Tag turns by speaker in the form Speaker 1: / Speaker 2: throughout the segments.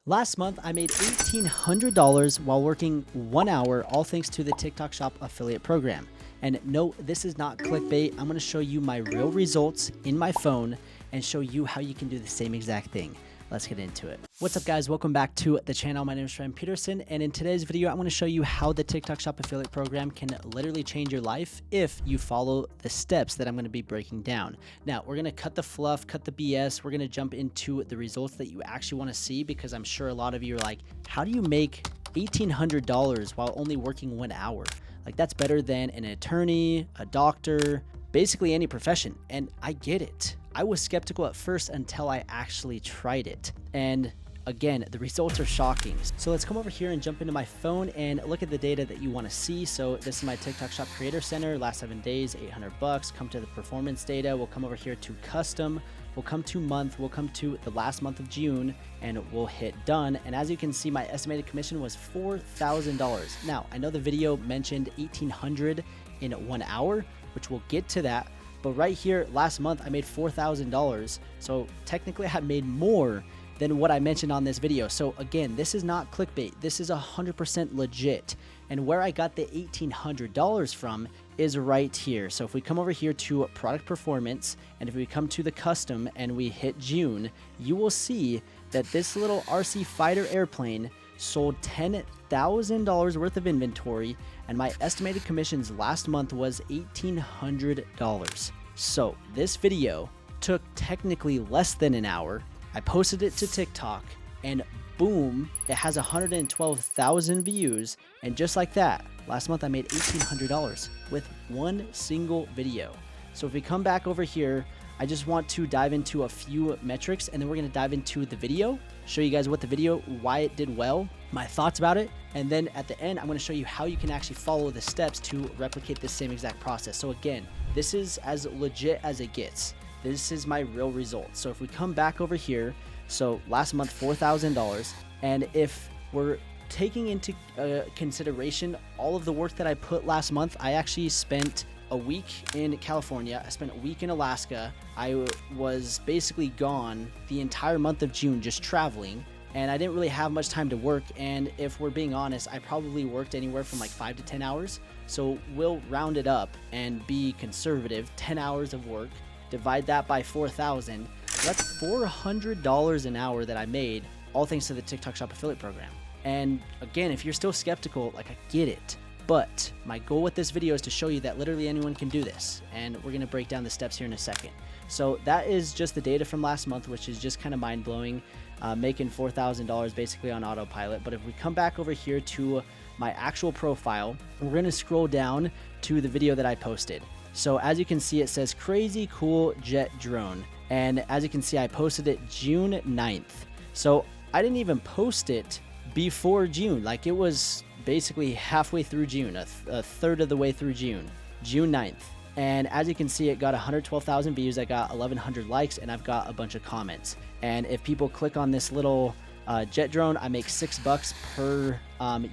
Speaker 1: Last month, I made $1,800 while working 1 hour, all thanks to the TikTok Shop affiliate program. And no, this is not clickbait. I'm gonna show you my real results in my phone and show you how you can do the same exact thing. Let's get into it. What's up, guys? Welcome back to the channel. My name is Ryan Peterson, and in today's video, I'm going to show you how the TikTok Shop affiliate program can literally change your life if you follow the steps that I'm going to be breaking down. Now, we're going to cut the fluff, cut the BS. We're going to jump into the results that you actually want to see, because I'm sure a lot of you are like, how do you make $1,800 while only working 1 hour? Like, that's better than an attorney, a doctor, basically any profession. And I get it. I was skeptical at first until I actually tried it. And again, the results are shocking. So let's come over here and jump into my phone and look at the data that you want to see. So this is my TikTok Shop Creator Center, last 7 days, $800. Come to the performance data. We'll come over here to custom. We'll come to month. We'll come to the last month of June, and we'll hit done. And as you can see, my estimated commission was $4,000. Now, I know the video mentioned $1,800 in 1 hour, which we'll get to that. But right here, last month, I made $4,000. So technically, I had made more than what I mentioned on this video. So again, this is not clickbait. This is 100% legit. And where I got the $1,800 from is right here. So if we come over here to product performance, and if we come to the custom and we hit June, you will see that this little RC fighter airplane sold $10,000 worth of inventory, and my estimated commissions last month was $1,800. So this video took technically less than an hour. I posted it to TikTok, and boom, it has 112,000 views. And just like that, last month I made $1,800 with one single video. So if we come back over here, I just want to dive into a few metrics, and then we're going to dive into the video, show you guys what the video, why it did well, my thoughts about it, and then at the end, I'm going to show you how you can actually follow the steps to replicate the same exact process. So again, this is as legit as it gets. This is my real results. So if we come back over here, so last month, $4,000, and if we're taking into consideration all of the work that I put last month, I actually spent a week in California. I spent a week in Alaska. I was basically gone the entire month of June just traveling, and I didn't really have much time to work. And if we're being honest, I probably worked anywhere from like 5 to 10 hours. So we'll round it up and be conservative. 10 hours of work, divide that by 4,000. That's $400 an hour that I made, all thanks to the TikTok Shop affiliate program. And again, if you're still skeptical, like, I get it. But my goal with this video is to show you that literally anyone can do this. And we're going to break down the steps here in a second. So that is just the data from last month, which is just kind of mind blowing, making $4,000 basically on autopilot. But if we come back over here to my actual profile, we're going to scroll down to the video that I posted. So as you can see, it says crazy cool jet drone. And as you can see, I posted it June 9th. So I didn't even post it before June. Like, it was basically halfway through June, a third of the way through June 9th. And as you can see, it got 112,000 views. I got 1,100 likes, and I've got a bunch of comments. And if people click on this little jet drone, I make $6 per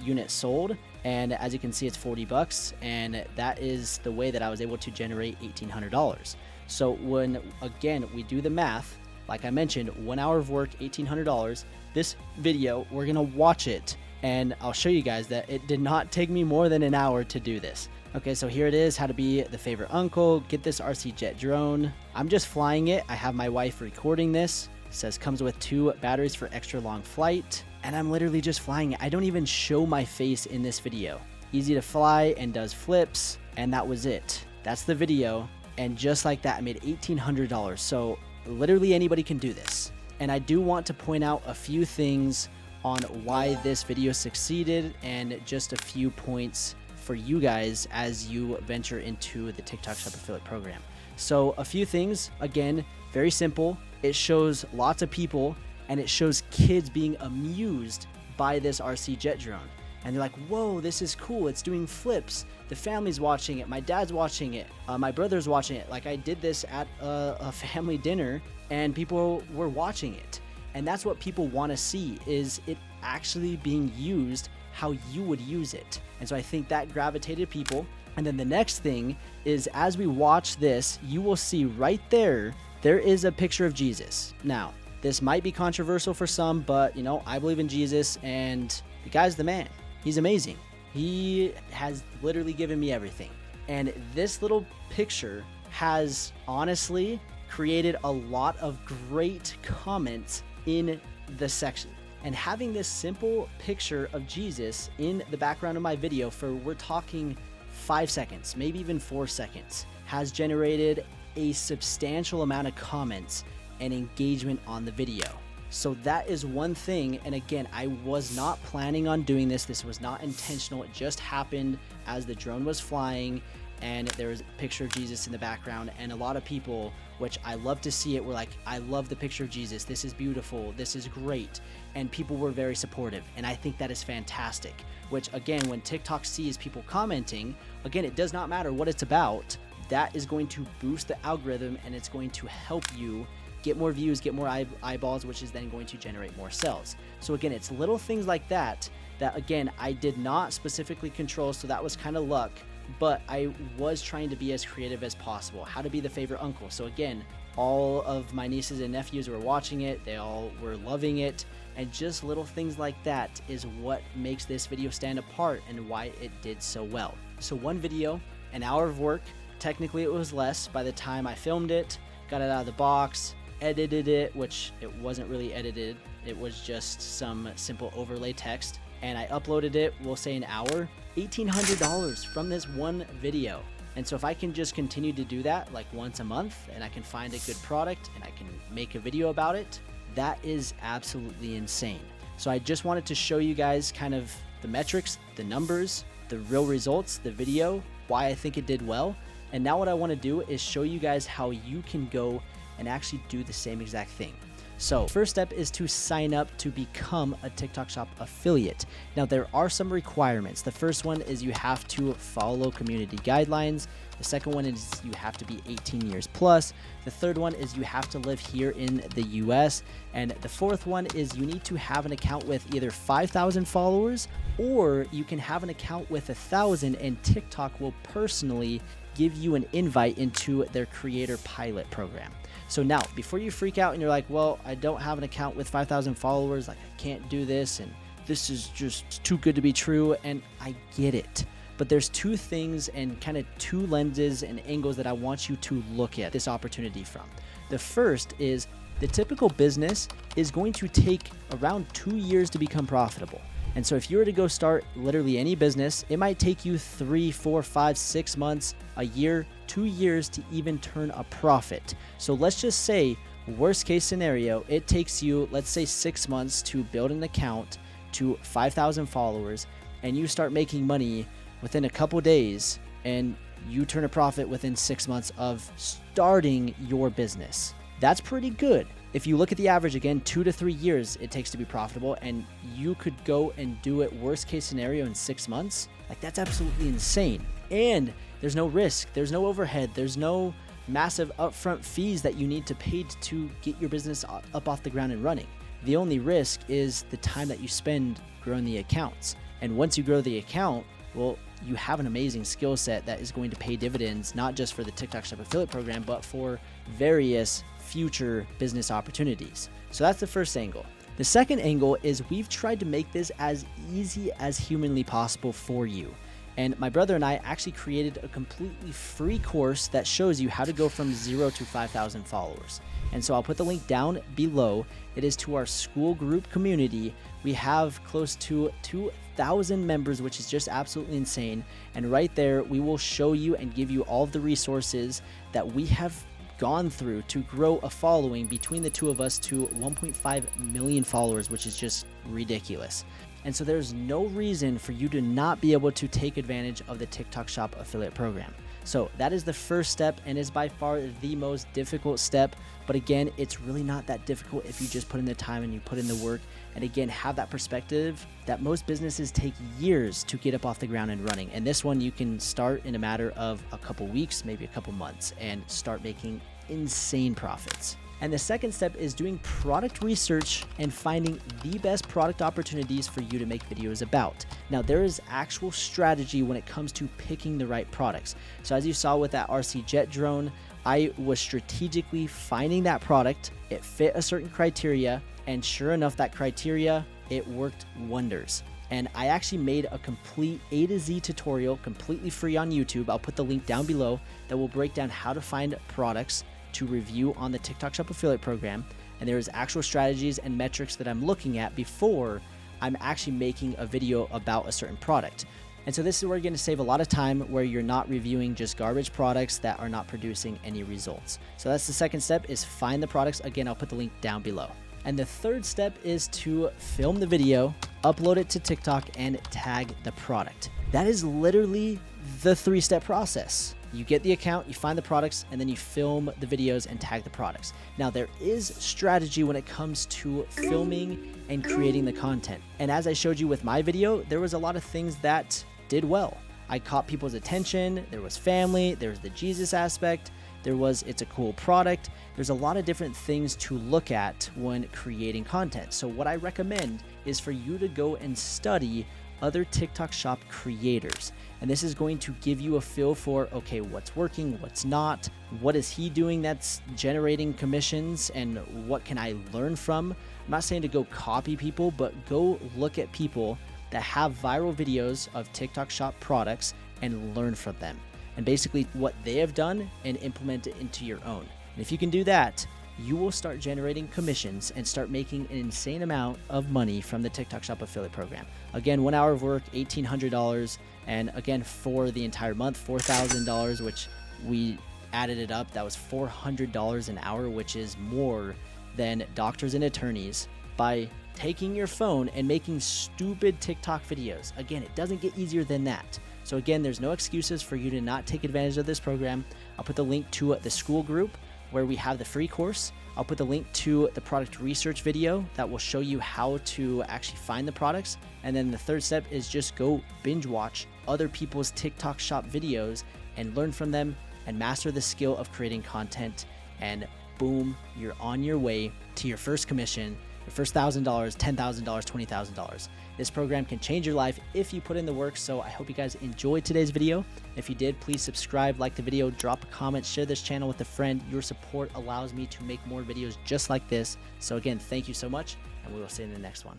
Speaker 1: unit sold. And as you can see, it's $40. And that is the way that I was able to generate $1,800. So when, again, we do the math, like I mentioned, 1 hour of work, $1,800. This video, we're going to watch it, and I'll show you guys that it did not take me more than an hour to do this. Okay, so here it is, how to be the favorite uncle, get this RC jet drone. I'm just flying it. I have my wife recording this. It says comes with 2 batteries for extra long flight, and I'm literally just flying it. I don't even show my face in this video. Easy to fly and does flips, and that was it. That's the video, and just like that, I made $1,800. So literally anybody can do this. And I do want to point out a few things on why this video succeeded, and just a few points for you guys as you venture into the TikTok Shop affiliate program. So a few things, again, very simple. It shows lots of people, and it shows kids being amused by this RC jet drone. And they're like, whoa, this is cool. It's doing flips. The family's watching it. My dad's watching it. My brother's watching it. Like, I did this at a family dinner, and people were watching it. And that's what people want to see, is it actually being used how you would use it. And so I think that gravitated people. And then the next thing is, as we watch this, you will see right there, there is a picture of Jesus. Now, This might be controversial for some, but I believe in Jesus, and the guy's the man. He's amazing. He has literally given me everything. And this little picture has honestly created a lot of great comments in the section. And having this simple picture of Jesus in the background of my video for, we're talking 5 seconds, maybe even 4 seconds, has generated a substantial amount of comments and engagement on the video. So that is one thing. And again, I was not planning on doing this. This was not intentional. It just happened as the drone was flying and there was a picture of Jesus in the background, and a lot of people, which I love to see it, were like, I love the picture of Jesus. This is beautiful. This is great. And people were very supportive. And I think that is fantastic, which again, when TikTok sees people commenting, again, it does not matter what it's about. That is going to boost the algorithm, and it's going to help you get more views, get more eyeballs, which is then going to generate more sales. So again, it's little things like that again, I did not specifically control. So that was kind of luck, but I was trying to be as creative as possible. How to be the favorite uncle. So again, all of my nieces and nephews were watching it. They all were loving it. And just little things like that is what makes this video stand apart and why it did so well. So one video, an hour of work. Technically it was less by the time I filmed it, got it out of the box, edited it, which it wasn't really edited. It was just some simple overlay text. And I uploaded it, we'll say an hour, $1,800 from this one video. And so if I can just continue to do that like once a month, and I can find a good product and I can make a video about it, that is absolutely insane. So I just wanted to show you guys kind of the metrics, the numbers, the real results, the video, why I think it did well. And now what I want to do is show you guys how you can go and actually do the same exact thing. So first step is to sign up to become a TikTok Shop affiliate. Now there are some requirements. The first one is you have to follow community guidelines. The second one is you have to be 18 years plus. The third one is you have to live here in the US. And the fourth one is you need to have an account with either 5,000 followers, or you can have an account with 1,000 and TikTok will personally give you an invite into their creator pilot program. So now, before you freak out and you're like, well, I don't have an account with 5,000 followers, like I can't do this, and this is just too good to be true, and I get it. But there's two things and kind of two lenses and angles that I want you to look at this opportunity from. The first is the typical business is going to take around 2 years to become profitable. And so if you were to go start literally any business, it might take you 3, 4, 5, 6 months, a year, 2 years to even turn a profit. So let's just say, worst case scenario, it takes you, let's say 6 months to build an account to 5,000 followers, and you start making money within a couple days, and you turn a profit within 6 months of starting your business. That's pretty good. If you look at the average, again, 2 to 3 years it takes to be profitable, and you could go and do it worst case scenario in 6 months. Like, that's absolutely insane. And there's no risk, there's no overhead, there's no massive upfront fees that you need to pay to get your business up off the ground and running. The only risk is the time that you spend growing the accounts. And once you grow the account, well, you have an amazing skill set that is going to pay dividends, not just for the TikTok Shop affiliate program, but for various future business opportunities. So that's the first angle. The second angle is we've tried to make this as easy as humanly possible for you. And my brother and I actually created a completely free course that shows you how to go from 0 to 5,000 followers. And so I'll put the link down below. It is to our school group community. We have close to 2,000 members, which is just absolutely insane. And right there, we will show you and give you all of the resources that we have gone through to grow a following between the two of us to 1.5 million followers, which is just ridiculous. And so there's no reason for you to not be able to take advantage of the TikTok Shop affiliate program. So that is the first step and is by far the most difficult step. But again, it's really not that difficult if you just put in the time and you put in the work. And again, have that perspective that most businesses take years to get up off the ground and running. And this one you can start in a matter of a couple weeks, maybe a couple months, and start making insane profits. And the second step is doing product research and finding the best product opportunities for you to make videos about. Now, there is actual strategy when it comes to picking the right products. So as you saw with that RC Jet drone, I was strategically finding that product. It fit a certain criteria, and sure enough, that criteria, it worked wonders. And I actually made a complete A to Z tutorial completely free on YouTube. I'll put the link down below that will break down how to find products to review on the TikTok Shop affiliate program. And there's actual strategies and metrics that I'm looking at before I'm actually making a video about a certain product. And so this is where you're going to save a lot of time, where you're not reviewing just garbage products that are not producing any results. So that's the second step, is find the products. Again, I'll put the link down below. And the third step is to film the video, upload it to TikTok, and tag the product. That is literally the 3-step process. You get the account, you find the products, and then you film the videos and tag the products. Now, there is strategy when it comes to filming and creating the content. And as I showed you with my video, there was a lot of things that did well. I caught people's attention. There was family, there was the Jesus aspect, there was it's a cool product. There's a lot of different things to look at when creating content. So what I recommend is for you to go and study other TikTok Shop creators. And this is going to give you a feel for, okay, what's working, what's not, what is he doing that's generating commissions, and what can I learn from? I'm not saying to go copy people, but go look at people that have viral videos of TikTok Shop products and learn from them. And basically what they have done and implement it into your own. And if you can do that, you will start generating commissions and start making an insane amount of money from the TikTok Shop affiliate program. Again, 1 hour of work, $1,800. And again, for the entire month, $4,000, which we added it up. That was $400 an hour, which is more than doctors and attorneys, by taking your phone and making stupid TikTok videos. Again, it doesn't get easier than that. So again, there's no excuses for you to not take advantage of this program. I'll put the link to the school group where we have the free course. I'll put the link to the product research video that will show you how to actually find the products. And then the third step is just go binge watch other people's TikTok Shop videos and learn from them and master the skill of creating content. And boom, you're on your way to your first commission, your first $1,000, $10,000, $20,000. This program can change your life if you put in the work. So I hope you guys enjoyed today's video. If you did, please subscribe, like the video, drop a comment, share this channel with a friend. Your support allows me to make more videos just like this. So again, thank you so much, and we will see you in the next one.